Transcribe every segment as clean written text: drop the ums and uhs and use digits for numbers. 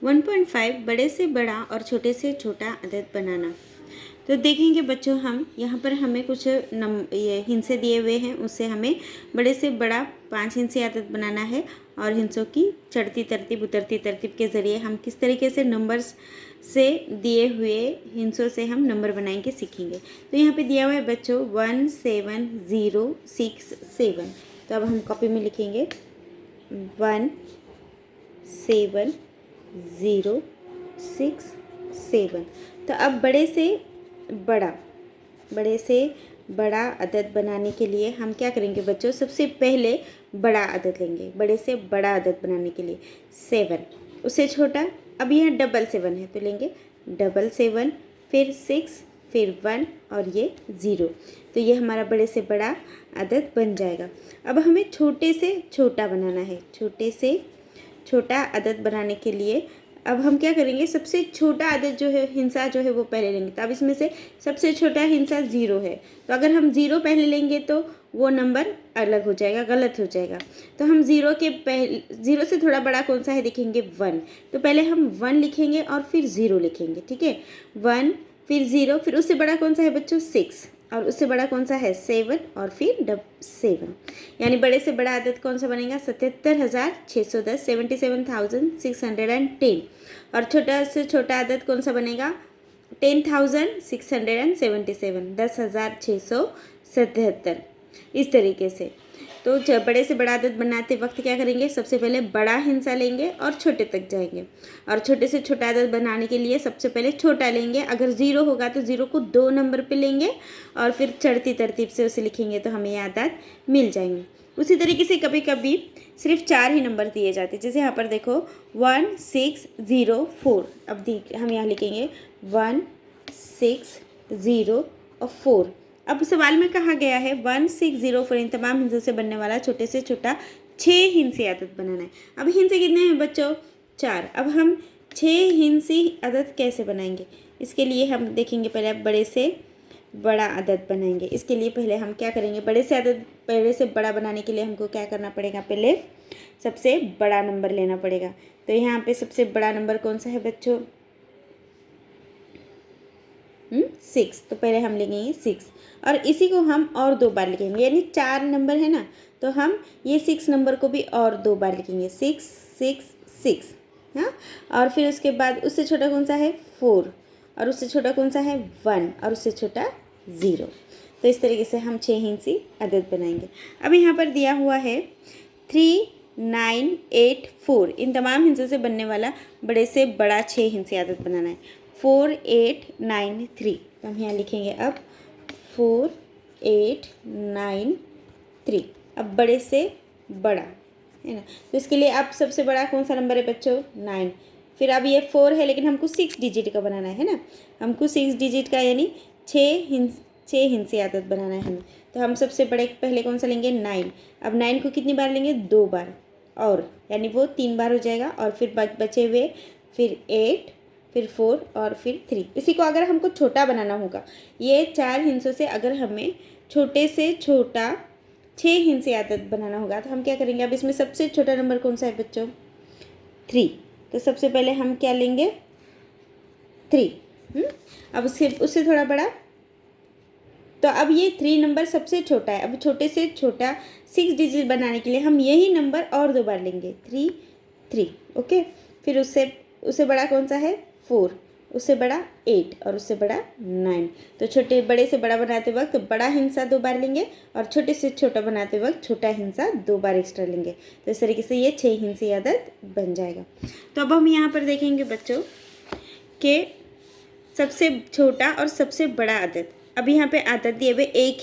1.5 बड़े से बड़ा और छोटे से छोटा अदद बनाना। तो देखेंगे बच्चों, हम यहाँ पर हमें कुछ ये हिंसे दिए हुए हैं, उससे हमें बड़े से बड़ा 5 हिंसे अदद बनाना है और हिंसों की चढ़ती तरतीब उतरती तरतीब के ज़रिए हम किस तरीके से नंबर्स से दिए हुए हिंसों से हम नंबर बनाएंगे सीखेंगे। तो यहाँ पे दिया हुआ है बच्चों 17067। तो अब हम कॉपी में लिखेंगे 17067। तो अब बड़े से बड़ा अदद बनाने के लिए हम क्या करेंगे बच्चों, सबसे पहले बड़ा अदद लेंगे। बड़े से बड़ा अदद बनाने के लिए 7, उससे छोटा, अब यहाँ 777 है तो लेंगे 777, फिर 6, फिर 1 और ये 0। तो ये हमारा बड़े से बड़ा अदद बन जाएगा। अब हमें छोटे से छोटा बनाना है। छोटे से छोटा अदद बनाने के लिए अब हम क्या करेंगे, सबसे छोटा अदद जो है, हिंसा जो है वो पहले लेंगे। तो अब इसमें से सबसे छोटा हिंसा 0 है, तो अगर हम 0 पहले लेंगे तो वो नंबर अलग हो जाएगा, गलत हो जाएगा। तो हम 0 से थोड़ा बड़ा कौन सा है देखेंगे, 1। तो पहले हम 1 लिखेंगे और फिर 0 लिखेंगे, ठीक है। 1 फिर 0, फिर उससे बड़ा कौन सा है बच्चों, 6, और उससे बड़ा कौन सा है 7, और फिर 7। यानी बड़े से बड़ा अदद कौन सा बनेगा, 77,610, 77,610। और छोटा से छोटा अदद कौन सा बनेगा, 10,677, 10,677। इस तरीके से। तो जब बड़े से बड़ा अदद बनाते वक्त क्या करेंगे, सबसे पहले बड़ा हिंसा लेंगे और छोटे तक जाएंगे। और छोटे से छोटा अदद बनाने के लिए सबसे पहले छोटा लेंगे। अगर 0 होगा तो 0 को 2 नंबर पे लेंगे और फिर चढ़ती तरतीब से उसे लिखेंगे तो हमें ये अदद मिल जाएंगे। उसी तरीके से कभी कभी सिर्फ 4 ही नंबर दिए जाते हैं। जैसे यहाँ पर देखो 1604। अब हम यहाँ लिखेंगे 1604। अब सवाल में कहा गया है 1604 इन तमाम हिंसों से बनने वाला छोटे से छोटा 6 हिंसी अदद बनाना है। अब हिंसे कितने हैं बच्चों, 4। अब हम 6 हिंसी अदद कैसे बनाएंगे, इसके लिए हम देखेंगे पहले बड़े से बड़ा अदद बनाएंगे। इसके लिए पहले हम क्या करेंगे, बड़े से बड़ा बनाने के लिए हमको क्या करना पड़ेगा, पहले सबसे बड़ा नंबर लेना पड़ेगा। तो यहाँ पे सबसे बड़ा नंबर कौन सा है बच्चों, 6। तो पहले हम लिखेंगे 6 और इसी को हम और 2 बार लिखेंगे, यानी 4 नंबर है ना, तो हम ये 6 नंबर को भी और 2 बार लिखेंगे, 6 6 6। हाँ, और फिर उसके बाद उससे छोटा कौन सा है, 4, और उससे छोटा कौन सा है, 1, और उससे छोटा 0। तो इस तरीके से हम 6 हिंसी अदद बनाएंगे। अब यहाँ पर दिया हुआ है 3984। इन तमाम हिंसों से बनने वाला बड़े से बड़ा 6 हिंसी अदद बनाना है, 4893। तो हम यहाँ लिखेंगे अब 4893। अब बड़े से बड़ा है ना, तो इसके लिए अब सबसे बड़ा कौन सा नंबर है बच्चों, 9। फिर अब ये 4 है लेकिन हमको 6 डिजिट का बनाना है ना, हमको 6 डिजिट का यानी 6 हिंसे आदत बनाना है हमें। तो हम सबसे बड़े पहले कौन सा लेंगे, 9। अब 9 को कितनी बार लेंगे, 2 बार, और यानी वो 3 बार हो जाएगा। और फिर बचे हुए फिर 8, फिर 4 और फिर 3। इसी को अगर हमको छोटा बनाना होगा, ये 4 हिंसों से अगर हमें छोटे से छोटा 6 हिंसे आदत बनाना होगा तो हम क्या करेंगे, अब इसमें सबसे छोटा नंबर कौन सा है बच्चों, 3। तो सबसे पहले हम क्या लेंगे, 3। अब उससे थोड़ा बड़ा, तो अब ये 3 नंबर सबसे छोटा है। अब छोटे से छोटा 6 डिजिट बनाने के लिए हम यही नंबर और 2 बार लेंगे, 3 3। ओके, फिर उससे बड़ा कौन सा है, 4, उससे बड़ा 8 और उससे बड़ा 9। तो बड़े से बड़ा बनाते वक्त बड़ा हिंसा 2 बार लेंगे और छोटे से छोटा बनाते वक्त छोटा हिंसा 2 बार एक्स्ट्रा लेंगे। तो इस तरीके से ये 6 हिंसी आदत बन जाएगा। तो अब हम यहाँ पर देखेंगे बच्चों कि सबसे छोटा और सबसे बड़ा आदत। अब यहाँ पे आदत दिए हुए एक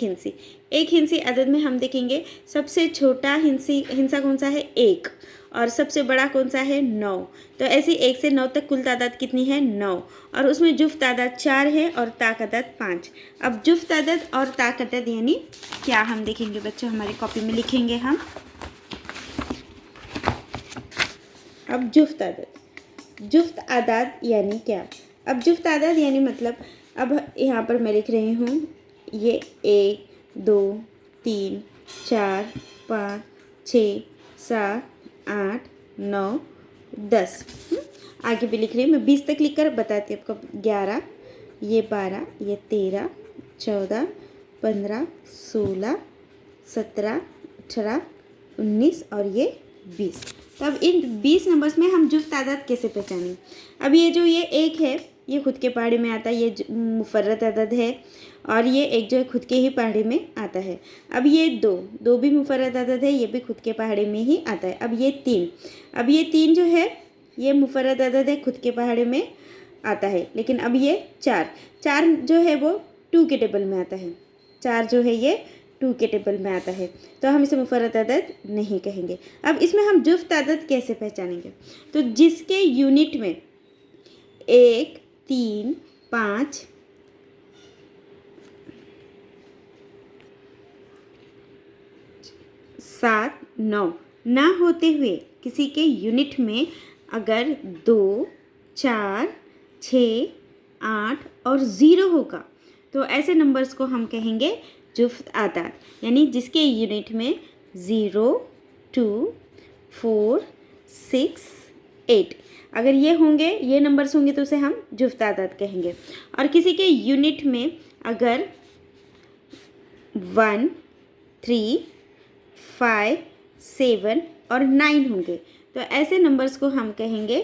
हिंसी आदत में हम देखेंगे सबसे छोटा हिंसा कौन सा है, 1, और सबसे बड़ा कौन सा है, 9। तो ऐसे 1 से 9 तक कुल तादाद कितनी है, 9, और उसमें जुफ्त तादाद 4 है और ताक अदद 5। अब जुफ्त अदद और ताक अदद यानी क्या हम देखेंगे बच्चों, हमारी कॉपी में लिखेंगे हम। अब जुफ्त आदाद यानी क्या, अब जुफ्त आदाद यानी मतलब, अब यहाँ पर मैं लिख रही हूँ ये 1 2 3 4 5 6 7 8 9 10। आगे भी लिख रही हूँ मैं, 20 तक लिख कर बताती हूँ आपको। 11, ये 12, ये 13, 14, 15, 16, 17, 18, 19 और ये 20। तो अब इन 20 नंबर्स में हम जुफ्त तादाद कैसे पहचानें। अब ये जो ये एक है ये खुद के पहाड़ी में आता है, ये मुफर्रद अदद है, और ये एक जो है खुद के ही पहाड़ी में आता है। अब ये दो भी मुफर्रद अदद है, ये भी खुद के पहाड़ी में ही आता है। अब ये तीन जो है ये मुफर्रद अदद है, खुद के पहाड़ी में आता है। लेकिन अब ये चार जो है वो 2 के टेबल में आता है। 4 जो है ये 2 के टेबल में आता है, तो हम इसे मुफर्रद अदद नहीं कहेंगे। अब इसमें हम जुफ्त अदद कैसे पहचानेंगे, तो जिसके यूनिट में 1, 3, 5, 7, 9 ना होते हुए किसी के यूनिट में अगर 2, 4, 6, 8 और 0 होगा तो ऐसे नंबर्स को हम कहेंगे जुफ्त आदाद। यानी जिसके यूनिट में 0, 2, 4, 6, 8 अगर ये होंगे, ये नंबर्स होंगे तो उसे हम जुफ्त आदाद कहेंगे। और किसी के यूनिट में अगर 1, 3, 5, 7 और 9 होंगे तो ऐसे नंबर्स को हम कहेंगे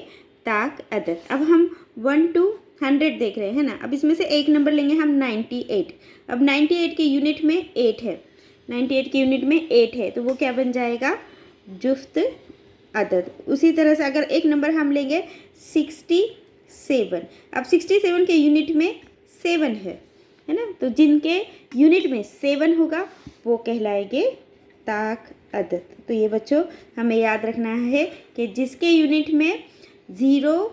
ताक अदद। अब हम 1 to 100 देख रहे हैं ना। अब इसमें से एक नंबर लेंगे हम 98। अब 98 के यूनिट में 8 है, 98 के यूनिट में 8 है तो वो क्या बन जाएगा, जुफ्त अदद। उसी तरह से अगर एक नंबर हम लेंगे 67। अब 67 के यूनिट में 7 है ना, तो जिनके यूनिट में 7 होगा वो कहलाएंगे ताक अदद। तो ये बच्चों हमें याद रखना है कि जिसके यूनिट में 0,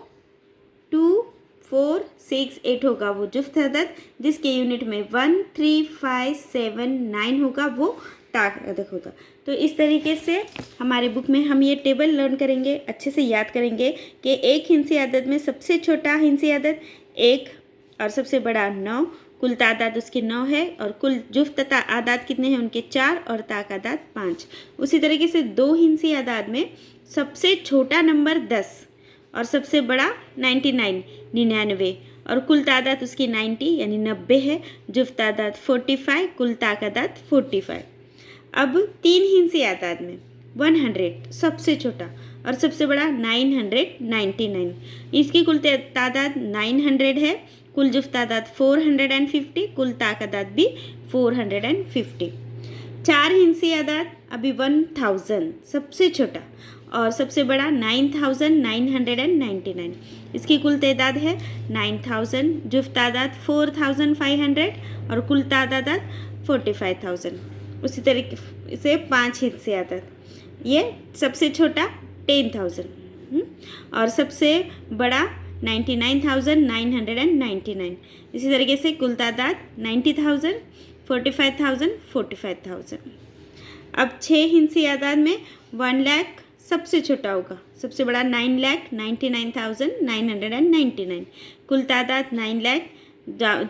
2, 4, 6, 8 होगा वो जुफ्त अदद, जिसके यूनिट में 1, 3, 5, 7, 9 होगा वो ताक अदद होगा। तो इस तरीके से हमारे बुक में हम ये टेबल लर्न करेंगे, अच्छे से याद करेंगे कि एक हिंसी अदद में सबसे छोटा हिंसी अदद 1 और सबसे बड़ा 9, कुल तादाद उसकी 9 है, और कुल जुफ्त आदाद कितने हैं उनके 4 और ताक आदाद 5। उसी तरीके से 2 हिंसी आदाद में सबसे छोटा नंबर 10 और सबसे बड़ा 99 और कुल तादाद उसकी 90 यानी 90 है, जुफ्त तादाद 45, कुल ताक आदाद 45। अब 3 हिंसी आदाद में 100 सबसे छोटा और सबसे बड़ा 999, इसकी कुल तादाद 900 है, कुल जुफ्त तादाद 450, कुल ताक आदाद भी 450। 4 हिंसी आदाद अभी 1000 सबसे छोटा और सबसे बड़ा 9999, इसकी कुल तादाद है 9000, जुफ्त तादाद 4500 और कुल तादाद 45000। उसी तरीके से 5 हिस्से आदाद, ये सबसे छोटा 10000 और सबसे बड़ा 99999। इसी तरीके से कुल तादाद 90000, 45000, 45000। अब 6 हिंसी आदाद में 1 लाख सबसे छोटा होगा, सबसे बड़ा 9,99,999, कुल तादाद 9 लाख,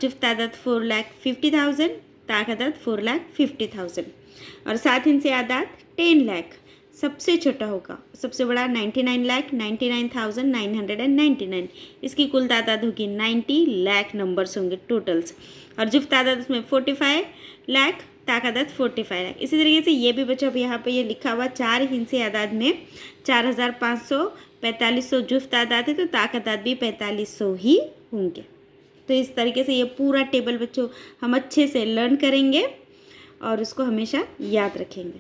जुफ्त तादाद 4,50,000, ताक आदाद 4,50,000। और 7 हिंसी आदाद 10 लाख सबसे छोटा होगा, सबसे बड़ा 99,99,999, इसकी कुल तादाद होगी 90 लाख नंबर्स होंगे टोटल्स, और जुफ्त तादाद उसमें 45 लाख, ताक आदाद 45 लाख। इसी तरीके से ये भी बच्चों अब यहाँ पे ये लिखा हुआ 4 हिंसे आदाद में 4500 4500 जुफ्त आदाद है, तो ताक आदाद भी 4500 ही होंगे। तो इस तरीके से ये पूरा टेबल बच्चों हम अच्छे से लर्न करेंगे और उसको हमेशा याद रखेंगे।